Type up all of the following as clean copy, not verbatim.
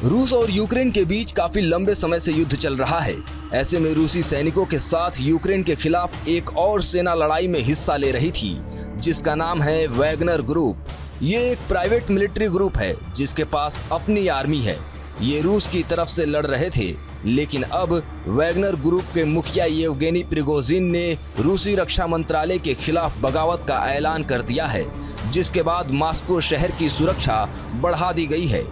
रूस और यूक्रेन के बीच काफी लंबे समय से युद्ध चल रहा है। ऐसे में रूसी सैनिकों के साथ यूक्रेन के खिलाफ एक और सेना लड़ाई में हिस्सा ले रही थी, जिसका नाम है वैगनर ग्रुप। ये एक प्राइवेट मिलिट्री ग्रुप है जिसके पास अपनी आर्मी है। ये रूस की तरफ से लड़ रहे थे, लेकिन अब वैगनर ग्रुप के मुखिया येवगेनी प्रिगोजिन ने रूसी रक्षा मंत्रालय के खिलाफ बगावत का ऐलान कर दिया है, जिसके बाद मॉस्को शहर की सुरक्षा बढ़ा दी गई है।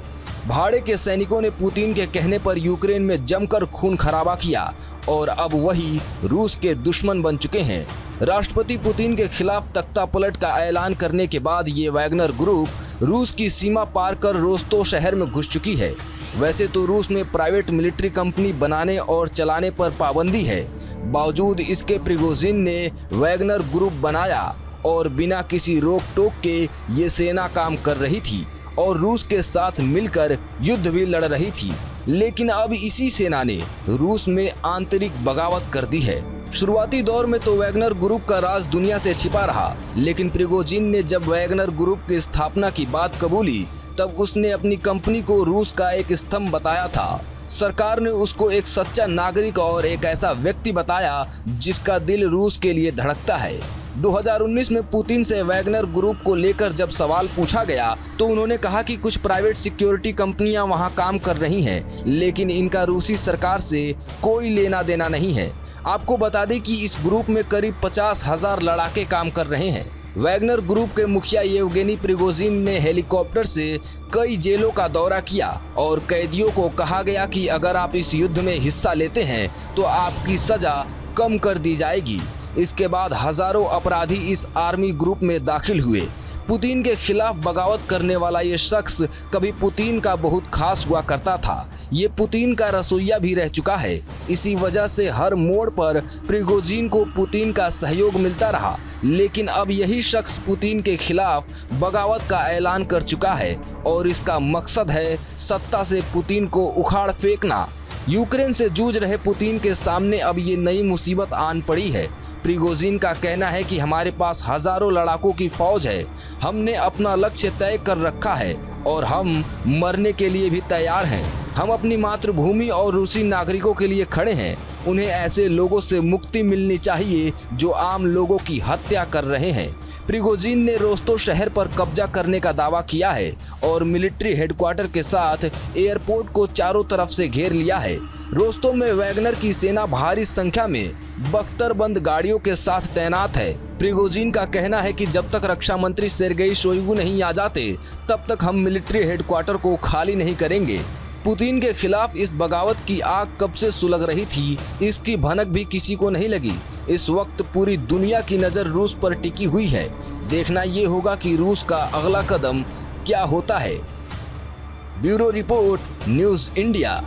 भाड़े के सैनिकों ने पुतिन के कहने पर यूक्रेन में जमकर खून खराबा किया और अब वही रूस के दुश्मन बन चुके हैं। राष्ट्रपति पुतिन के खिलाफ तख्तापलट का ऐलान करने के बाद ये वैगनर ग्रुप रूस की सीमा पार कर रोस्तोव शहर में घुस चुकी है। वैसे तो रूस में प्राइवेट मिलिट्री कंपनी बनाने और चलाने पर पाबंदी है, बावजूद इसके प्रिगोजिन ने वैगनर ग्रुप बनाया और बिना किसी रोक टोक के ये सेना काम कर रही थी और रूस के साथ मिलकर युद्ध भी लड़ रही थी। लेकिन अब इसी सेना ने रूस में आंतरिक बगावत कर दी है। शुरुआती दौर में तो वैगनर ग्रुप का राज दुनिया से छिपा रहा, लेकिन प्रिगोजिन ने जब वैगनर ग्रुप की स्थापना की बात कबूली, तब उसने अपनी कंपनी को रूस का एक स्तंभ बताया था। सरकार ने उसको एक सच्चा नागरिक और एक ऐसा व्यक्ति बताया जिसका दिल रूस के लिए धड़कता है। 2019 में पुतिन से वैगनर ग्रुप को लेकर जब सवाल पूछा गया तो उन्होंने कहा कि कुछ प्राइवेट सिक्योरिटी कंपनियां वहां काम कर रही हैं, लेकिन इनका रूसी सरकार से कोई लेना देना नहीं है। आपको बता दें कि इस ग्रुप में करीब 50,000 लड़ाके काम कर रहे हैं। वैगनर ग्रुप के मुखिया येवगेनी प्रिगोजिन ने हेलीकॉप्टर से कई जेलों का दौरा किया और कैदियों को कहा गया कि अगर आप इस युद्ध में हिस्सा लेते हैं तो आपकी सजा कम कर दी जाएगी। इसके बाद हजारों अपराधी इस आर्मी ग्रुप में दाखिल हुए। पुतिन के खिलाफ बगावत करने वाला ये शख्स कभी पुतिन का बहुत खास हुआ करता था। ये पुतिन का रसोइया भी रह चुका है। इसी वजह से हर मोड़ पर प्रिगोजिन को पुतिन का सहयोग मिलता रहा, लेकिन अब यही शख्स पुतिन के खिलाफ बगावत का ऐलान कर चुका है और इसका मकसद है सत्ता से पुतिन को उखाड़ फेंकना। यूक्रेन से जूझ रहे पुतिन के सामने अब ये नई मुसीबत आन पड़ी है। प्रिगोजिन का कहना है कि हमारे पास हजारों लड़ाकों की फौज है, हमने अपना लक्ष्य तय कर रखा है और हम मरने के लिए भी तैयार हैं। हम अपनी मातृभूमि और रूसी नागरिकों के लिए खड़े हैं। उन्हें ऐसे लोगों से मुक्ति मिलनी चाहिए जो आम लोगों की हत्या कर रहे हैं। प्रिगोजिन ने रोस्तोव शहर पर कब्जा करने का दावा किया है और मिलिट्री हेडक्वार्टर के साथ एयरपोर्ट को चारों तरफ से घेर लिया है। रोस्तोव में वैगनर की सेना भारी संख्या में बख्तरबंद गाड़ियों के साथ तैनात है। प्रिगोजिन का कहना है कि जब तक रक्षा मंत्री सेर्गेई शोइगु नहीं आ जाते, तब तक हम मिलिट्री हेडक्वार्टर को खाली नहीं करेंगे। पुतिन के खिलाफ इस बगावत की आग कब से सुलग रही थी, इसकी भनक भी किसी को नहीं लगी। इस वक्त पूरी दुनिया की नज़र रूस पर टिकी हुई है। देखना ये होगा कि रूस का अगला कदम क्या होता है। Bureau report, news India.